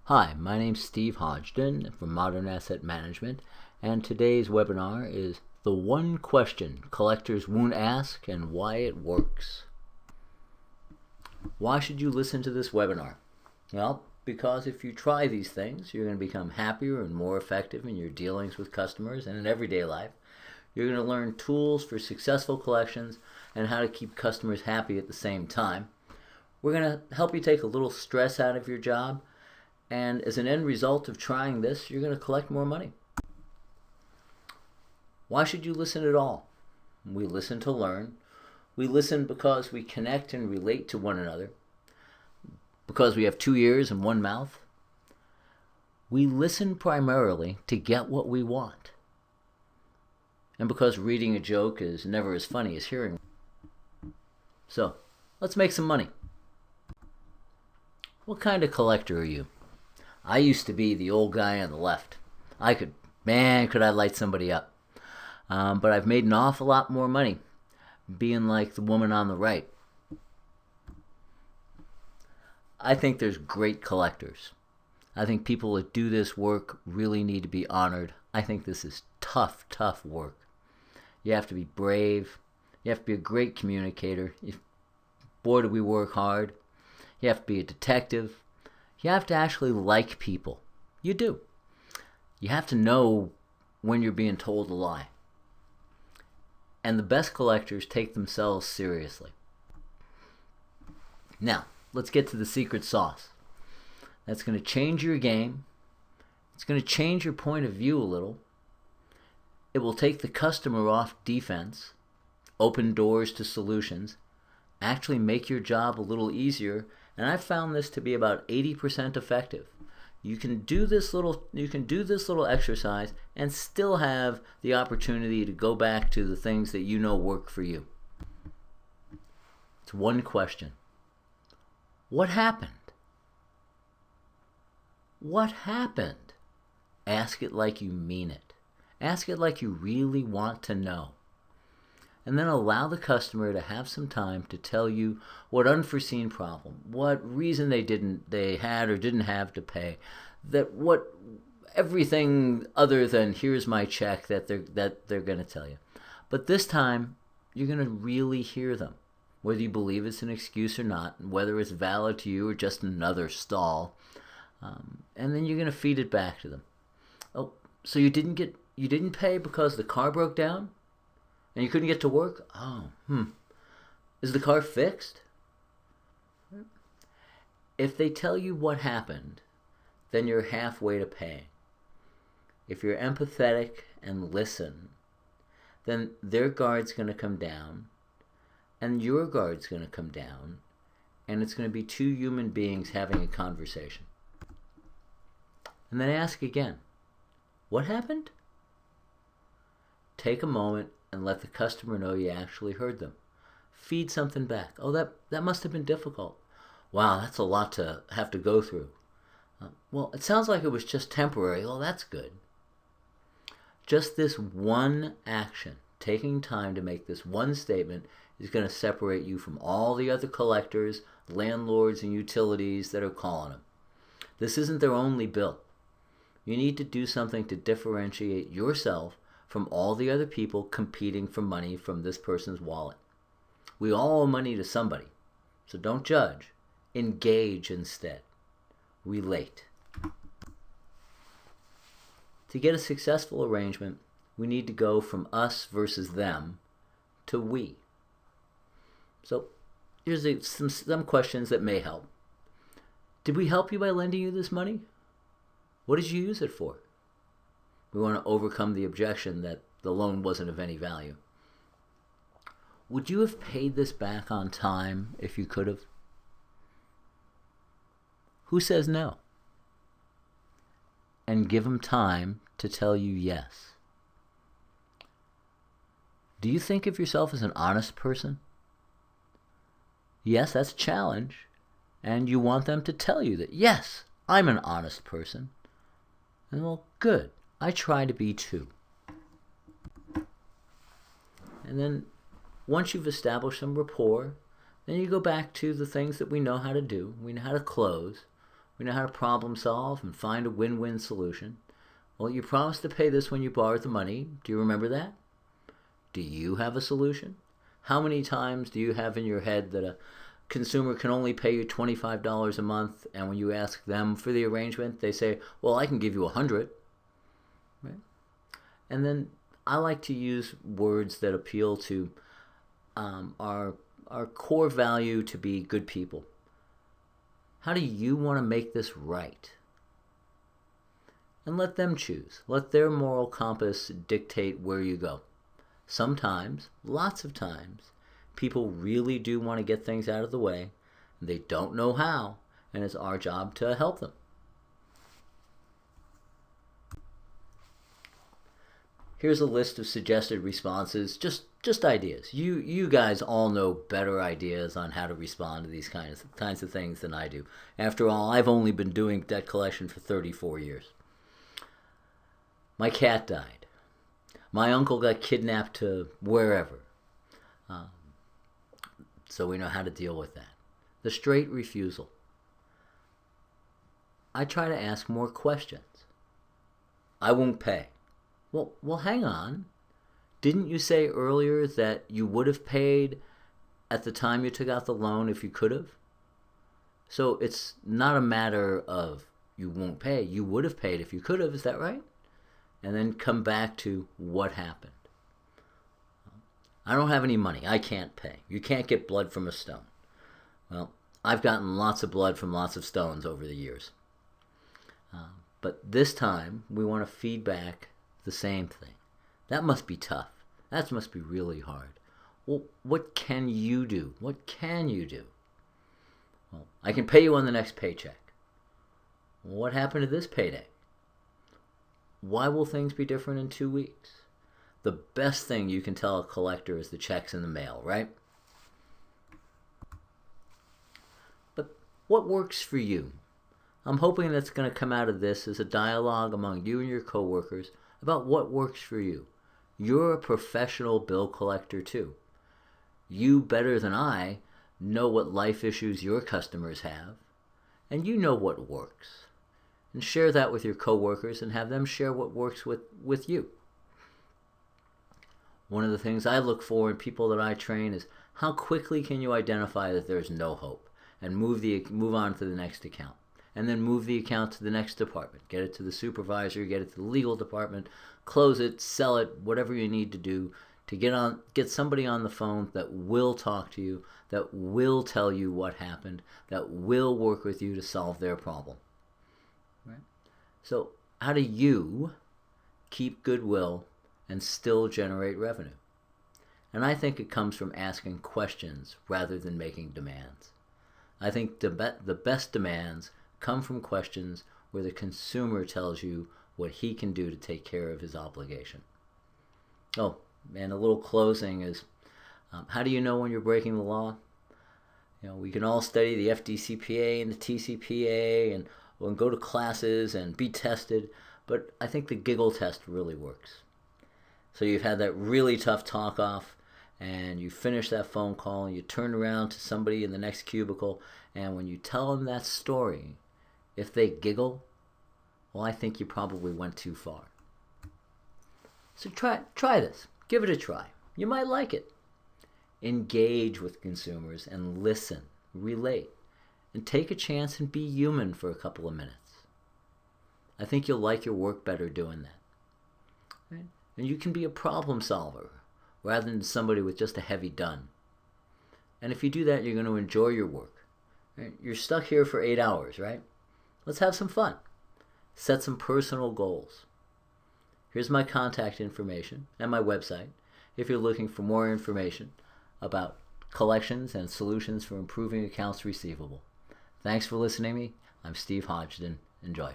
Hi, my name's Steve Hodgden from Modern Asset Management, and today's webinar is the one question collectors won't ask and why it works. Why should you listen to this webinar? Well, because if you try these things, you're going to become happier and more effective in your dealings with customers and in everyday life. You're going to learn tools for successful collections and how to keep customers happy at the same time. We're going to help you take a little stress out of your job, and as an end result of trying this, you're going to collect more money. Why should you listen at all? We listen to learn. We listen because we connect and relate to one another, because we have 2 ears and 1 mouth. We listen primarily to get what we want, and because reading a joke is never as funny as hearing one. So, let's make some money. What kind of collector are you? I used to be the old guy on the left. Could I light somebody up. But I've made an awful lot more money being like the woman on the right. I think there's great collectors. I think people that do this work really need to be honored. I think this is tough work. You have to be brave. You have to be a great communicator. Boy, do we work hard. You have to be a detective. You have to actually like people. You do. You have to know when you're being told a lie. And the best collectors take themselves seriously. Now, let's get to the secret sauce. That's going to change your game. It's going to change your point of view a little. It will take the customer off defense, open doors to solutions, actually make your job a little easier. And I've found this to be about 80% effective. You can do this little exercise and still have the opportunity to go back to the things that you know work for you. It's one question. What happened? What happened? Ask it like you mean it. Ask it like you really want to know. And then allow the customer to have some time to tell you what unforeseen problem, what reason they had or didn't have to pay, everything other than here's my check that they're going to tell you. But this time, you're going to really hear them, whether you believe it's an excuse or not, whether it's valid to you or just another stall, and then you're going to feed it back to them. Oh, so you didn't pay because the car broke down? And you couldn't get to work? Is the car fixed? If they tell you what happened, then you're halfway to paying. If you're empathetic and listen, then their guard's going to come down, and your guard's going to come down, and it's going to be 2 human beings having a conversation. And then ask again, what happened? Take a moment and let the customer know you actually heard them. Feed something back. Oh, that must have been difficult. Wow, that's a lot to have to go through. Well, it sounds like it was just temporary. Well, that's good. Just this one action, taking time to make this one statement, is going to separate you from all the other collectors, landlords, and utilities that are calling them. This isn't their only bill. You need to do something to differentiate yourself from all the other people competing for money from this person's wallet. We all owe money to somebody, so don't judge. Engage instead. Relate. To get a successful arrangement, we need to go from us versus them to we. So here's some questions that may help. Did we help you by lending you this money? What did you use it for? We want to overcome the objection that the loan wasn't of any value. Would you have paid this back on time if you could have? Who says no? And give them time to tell you yes. Do you think of yourself as an honest person? Yes, that's a challenge. And you want them to tell you that, yes, I'm an honest person. And well, good. I try to be too. And then once you've established some rapport, then you go back to the things that we know how to do. We know how to close. We know how to problem solve and find a win-win solution. Well, you promised to pay this when you borrowed the money. Do you remember that? Do you have a solution? How many times do you have in your head that a consumer can only pay you $25 a month, and when you ask them for the arrangement, they say, well, I can give you $100. Right? And then I like to use words that appeal to our core value to be good people. How do you want to make this right? And let them choose. Let their moral compass dictate where you go. Sometimes, lots of times, people really do want to get things out of the way. They don't know how, and it's our job to help them. Here's a list of suggested responses, just ideas. You guys all know better ideas on how to respond to these kinds of things than I do. After all, I've only been doing debt collection for 34 years. My cat died. My uncle got kidnapped to wherever. So we know how to deal with that. The straight refusal. I try to ask more questions. I won't pay. Well, hang on. Didn't you say earlier that you would have paid at the time you took out the loan if you could have? So it's not a matter of you won't pay. You would have paid if you could have. Is that right? And then come back to what happened. I don't have any money. I can't pay. You can't get blood from a stone. Well, I've gotten lots of blood from lots of stones over the years. But this time, we want to feed back the same thing. That must be tough. That must be really hard. Well, what can you do? What can you do? Well, I can pay you on the next paycheck. Well, what happened to this payday? Why will things be different in 2 weeks? The best thing you can tell a collector is the check's in the mail, right? But what works for you? I'm hoping that's going to come out of this as a dialogue among you and your coworkers about what works for you. You're a professional bill collector too. You, better than I, know what life issues your customers have, and you know what works. And share that with your coworkers and have them share what works with you. One of the things I look for in people that I train is how quickly can you identify that there's no hope and move on to the next account. And then move the account to the next department. Get it to the supervisor, get it to the legal department, close it, sell it, whatever you need to do to get somebody on the phone that will talk to you, that will tell you what happened, that will work with you to solve their problem. Right? So how do you keep goodwill and still generate revenue? And I think it comes from asking questions rather than making demands. I think the best demands come from questions where the consumer tells you what he can do to take care of his obligation. Oh, and a little closing is, how do you know when you're breaking the law? We can all study the FDCPA and the TCPA and go to classes and be tested, but I think the giggle test really works. So you've had that really tough talk off, and you finish that phone call, and you turn around to somebody in the next cubicle, and when you tell them that story, if they giggle, well, I think you probably went too far. So try this. Give it a try. You might like it. Engage with consumers and listen, relate, and take a chance and be human for a couple of minutes. I think you'll like your work better doing that. Right? And you can be a problem solver rather than somebody with just a heavy done. And if you do that, you're going to enjoy your work. Right? You're stuck here for 8 hours, right? Let's have some fun. Set some personal goals. Here's my contact information and my website if you're looking for more information about collections and solutions for improving accounts receivable. Thanks for listening to me. I'm Steve Hodgson. Enjoy.